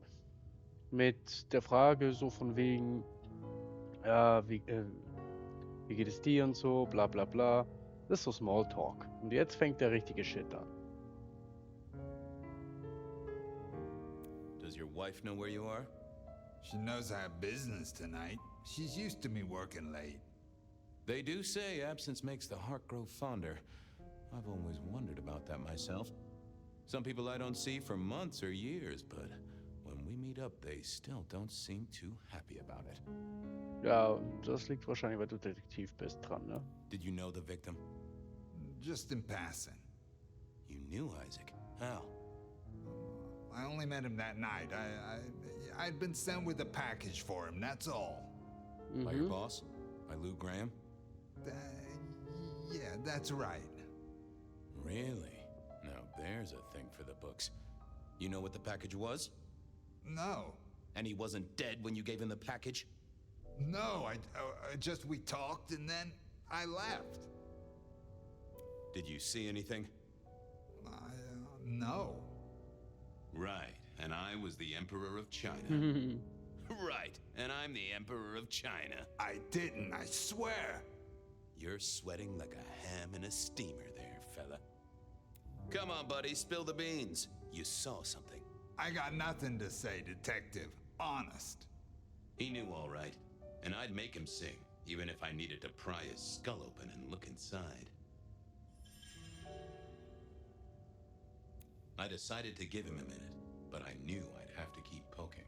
Mit der Frage so von wegen, wie geht es dir und so, bla bla bla. Das ist so Smalltalk. Und jetzt fängt der richtige Shit an. Does your wife know where you are? She knows I have business tonight. She's used to me working late. They do say absence makes the heart grow fonder. I've always wondered about that myself. Some people I don't see for months or years, but when we meet up, they still don't seem too happy about it. Ja, das liegt wahrscheinlich, weil du Detektiv bist, dran, ne? Did you know the victim? Just in passing. You knew Isaac. How? I only met him that night. I'd been sent with a package for him, that's all. By your boss? By Lou Graham? Yeah, that's right. Really? Now there's a thing for the books. You know what the package was? No. And he wasn't dead when you gave him the package? No, we talked and then I left. Did you see anything? No. Right, and I was the Emperor of China. Right, and I'm the Emperor of China. I didn't, I swear. You're sweating like a ham in a steamer there, fella. Come on, buddy, spill the beans. You saw something. I got nothing to say, detective. Honest. He knew all right, and I'd make him sing, even if I needed to pry his skull open and look inside. I decided to give him a minute, but I knew I'd have to keep poking.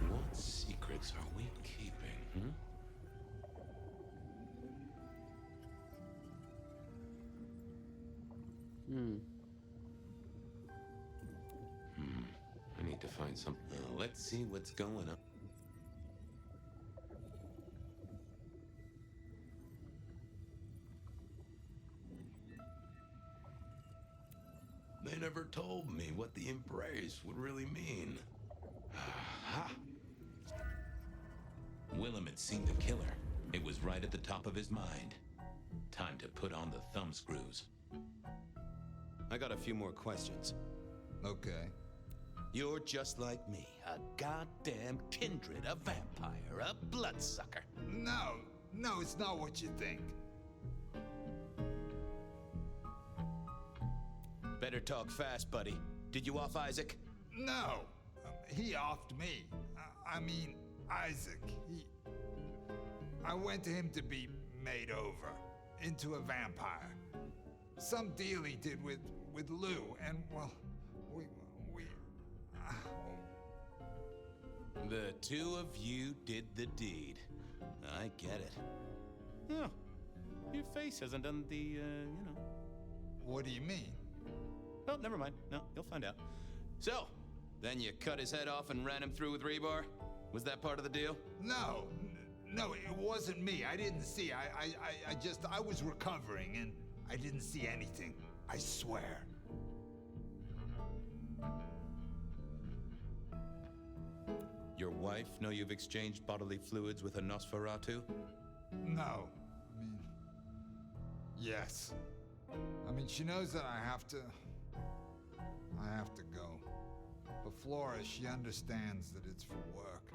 What secrets are we keeping, I need to find some. Let's see what's going on. They never told me what the embrace would really mean. Aha! Willem had seen the killer. It was right at the top of his mind. Time to put on the thumb screws. I got a few more questions. Okay. You're just like me, a goddamn kindred, a vampire, a bloodsucker. No, it's not what you think. Better talk fast, buddy. Did you off Isaac? No, he offed me. I mean, Isaac. I went to him to be made over into a vampire. Some deal he did with Lou, and well, we. The two of you did the deed. I get it. Oh, your face hasn't done the, What do you mean? Well, never mind. No, you'll find out. So, then you cut his head off and ran him through with rebar? Was that part of the deal? No, it wasn't me. I didn't see. I was recovering and I didn't see anything. I swear. Your wife know you've exchanged bodily fluids with a Nosferatu? No. Yes. She knows that I have to go. But Flora, she understands that it's for work.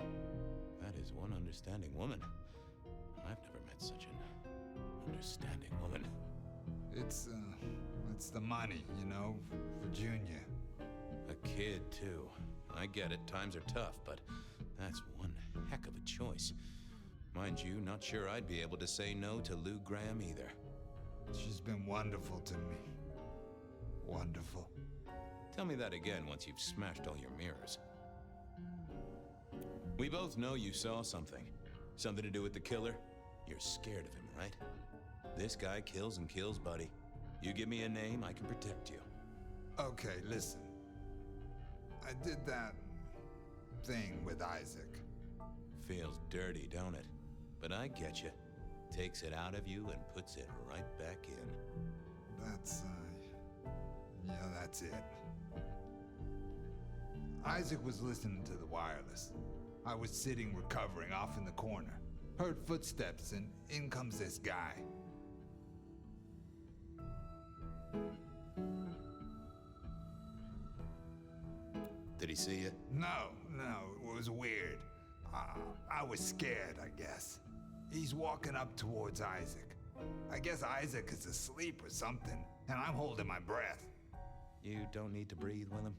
That is one understanding woman. I've never met such an understanding woman. It's the money, for Junior. A kid, too. I get it, times are tough, but that's one heck of a choice. Mind you, not sure I'd be able to say no to Lou Graham either. She's been wonderful to me. Wonderful. Tell me that again once you've smashed all your mirrors. We both know you saw something. Something to do with the killer? You're scared of him, right? This guy kills and kills, buddy. You give me a name, I can protect you. Okay, listen. I did that thing with Isaac. Feels dirty, don't it? But I get you. Takes it out of you and puts it right back in. Yeah, that's it. Isaac was listening to the wireless. I was sitting recovering off in the corner. Heard footsteps and in comes this guy. Did he see you? No, it was weird. I was scared, I guess. He's walking up towards Isaac. I guess Isaac is asleep or something, and I'm holding my breath. You don't need to breathe, Willem.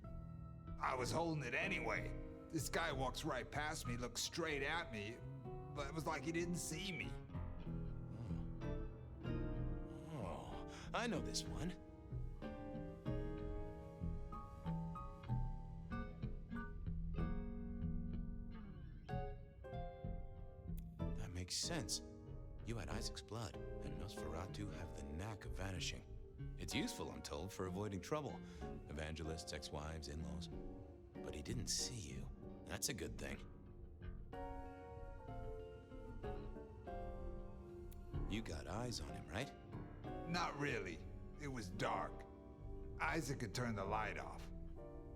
I was holding it anyway. This guy walks right past me, looks straight at me, but it was like he didn't see me. Oh, I know this one. That makes sense. You had Isaac's blood, and Nosferatu have the knack of vanishing. It's useful, I'm told, for avoiding trouble. Evangelists, ex-wives, in-laws. But he didn't see you. That's a good thing. You got eyes on him, right? Not really. It was dark. Isaac had turned the light off.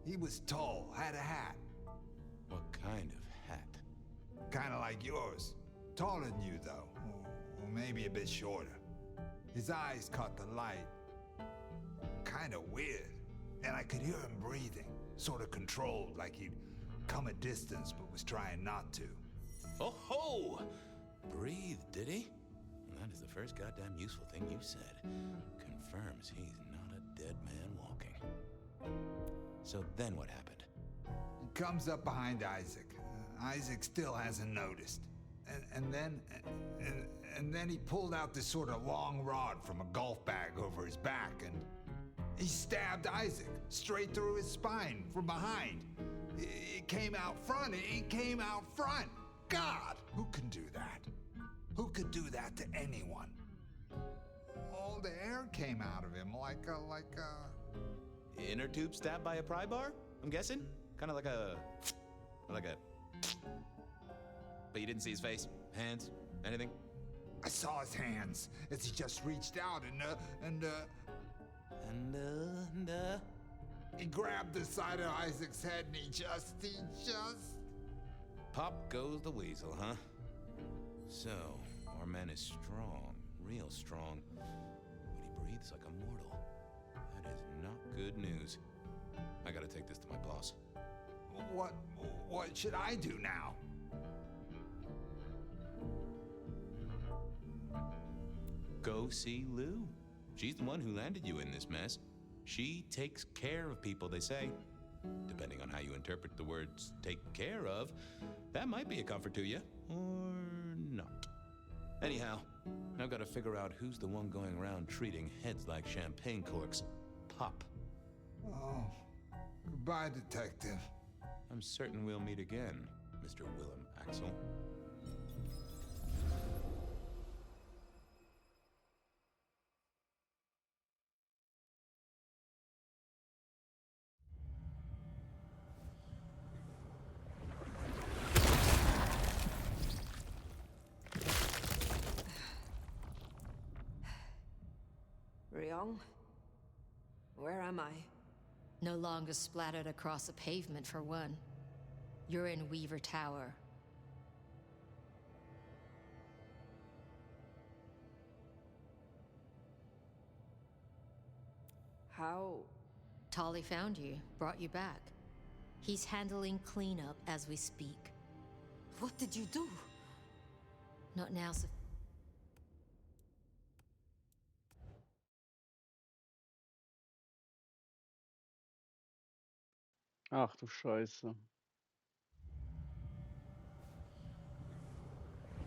He was tall, had a hat. What kind of hat? Kinda like yours. Taller than you, though. Or maybe a bit shorter. His eyes caught the light. Kinda weird. And I could hear him breathing. Sorta controlled, like he'd come a distance but was trying not to. Oh ho! Breathed, did he? That is the first goddamn useful thing you said. Confirms he's not a dead man walking. So then what happened? He comes up behind Isaac. Isaac still hasn't noticed. And then he pulled out this sort of long rod from a golf bag over his back, and he stabbed Isaac straight through his spine from behind. It came out front. It came out front. God, who can do that? Who could do that to anyone? All the air came out of him like a... Inner tube stabbed by a pry bar? I'm guessing? Kind of like a... But you didn't see his face? Hands? Anything? I saw his hands as he just reached out and he grabbed the side of Isaac's head and he just... Pop goes the weasel, huh? So, our man is strong, real strong, but he breathes like a mortal. That is not good news. I gotta take this to my boss. What should I do now? Go see Lou. She's the one who landed you in this mess. She takes care of people, they say. Depending on how you interpret the words take care of, that might be a comfort to you, or not. Anyhow, I've got to figure out who's the one going around treating heads like champagne corks. Pop. Oh, goodbye, Detective. I'm certain we'll meet again, Mr. Willem Axel. Ryong? Where am I? No longer splattered across the pavement, for one. You're in Weaver Tower. How? Tolly found you, brought you back. He's handling cleanup as we speak. What did you do? Not now, Ach du Scheiße.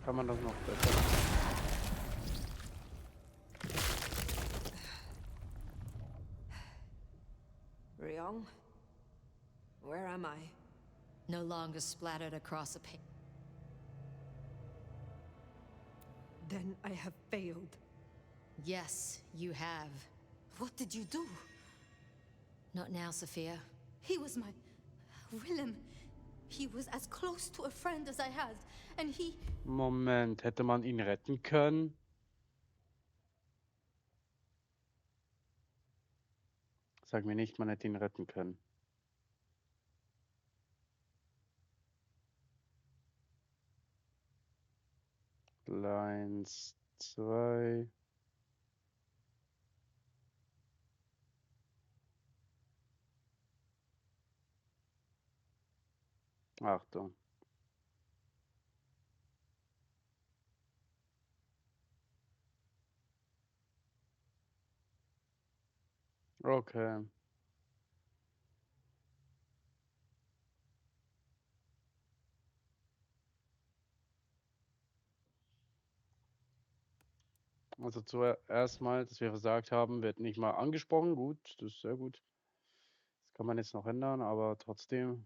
Kann man das noch besser? Ryong? Where am I? No longer splattered across a page. Then I have failed. Yes, you have. What did you do? Not now, Sophia. He was my... Willem. He was as close to a friend as I had, and he... Moment, hätte man ihn retten können? Sag mir nicht, man hätte ihn retten können. Lines 2. Achtung. Okay. Also zuerst mal, dass wir versagt haben, wird nicht mal angesprochen. Gut, das ist sehr gut. Das kann man jetzt noch ändern, aber trotzdem.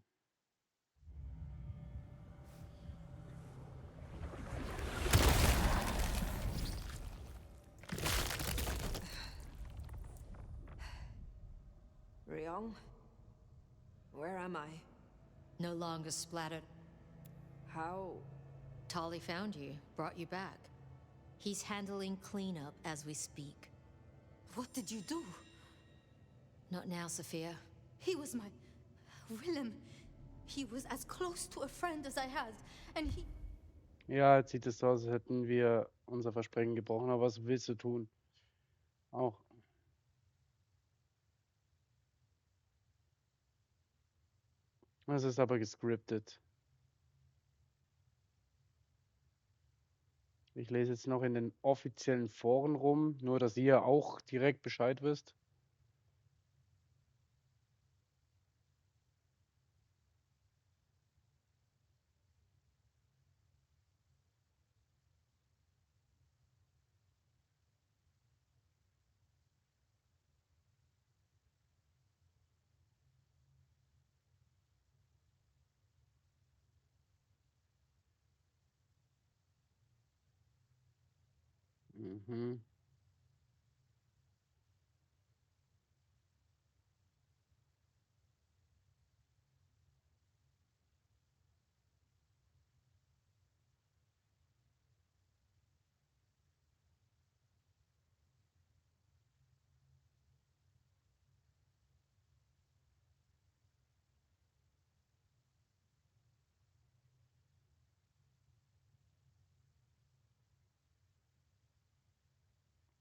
Ryong? Where am I? No longer splattered. How? Tolly found you, brought you back. He's handling cleanup as we speak. What did you do? Not now, Sophia. He was my... Willem. He was as close to a friend as I had, and he... Ja, jetzt sieht es so aus, als hätten wir unser Versprechen gebrochen. Aber was willst du tun? Auch. Es ist aber gescriptet. Ich lese jetzt noch in den offiziellen Foren rum, nur dass ihr auch direkt Bescheid wisst. Mhm.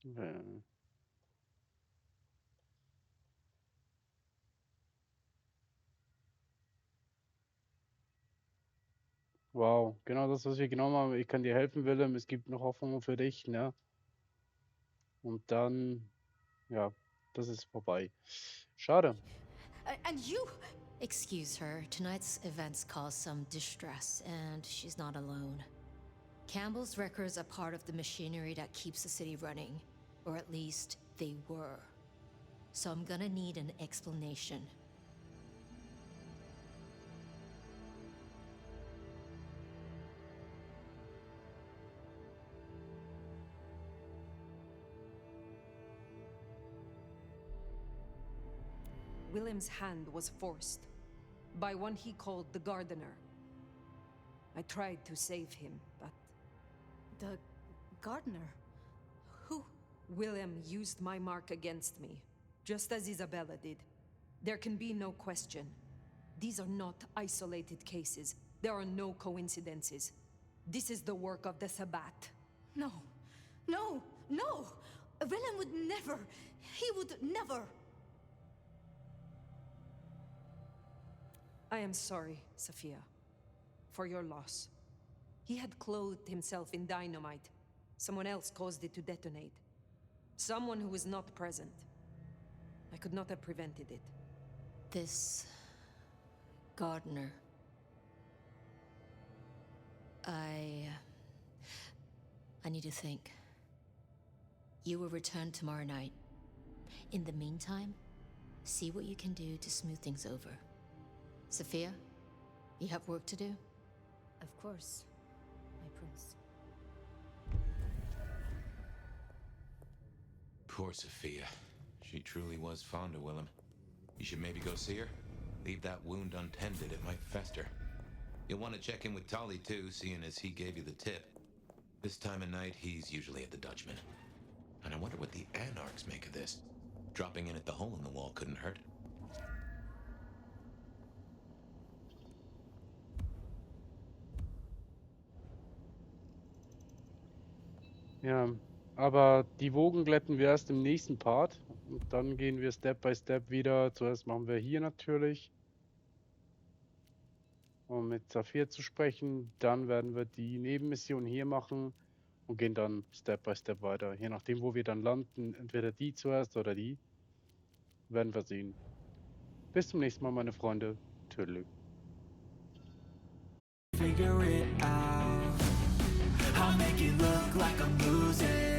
Ja. Wow, genau das, was wir genommen haben. Ich kann dir helfen, Willem. Es gibt noch Hoffnung für dich, ne? Und dann, ja, das ist vorbei. Schade. And you... Excuse her. Tonight's events cause some distress, and she's not alone. Campbell's records are part of the machinery that keeps the city running. Or at least, they were. So I'm gonna need an explanation. Willem's hand was forced by one he called the Gardener. I tried to save him, but... The... gardener? Who? Willem used my mark against me, just as Isabella did. There can be no question. These are not isolated cases. There are no coincidences. This is the work of the Sabbat. No. No. No! Willem would never... He would never... I am sorry, Sophia, for your loss. He had clothed himself in dynamite. Someone else caused it to detonate. Someone who was not present. I could not have prevented it. This... gardener... I need to think. You will return tomorrow night. In the meantime, see what you can do to smooth things over. Sophia, You have work to do? Of course, my prince. Poor Sophia. She truly was fond of Willem. You should maybe go see her. Leave that wound untended, it might fester. You'll want to check in with Tolly too, seeing as he gave you the tip. This time of night, he's usually at the Dutchman. And I wonder what the Anarchs make of this. Dropping in at the hole in the wall couldn't hurt. Ja, aber die Wogen glätten wir erst im nächsten Part. Und dann gehen wir Step by Step wieder. Zuerst machen wir hier natürlich, um mit Saphir zu sprechen. Dann werden wir die Nebenmission hier machen und gehen dann Step by Step weiter. Je nachdem, wo wir dann landen, entweder die zuerst oder die, werden wir sehen. Bis zum nächsten Mal, meine Freunde. Tschüss. Figure it out. I'll make it look like I'm losing.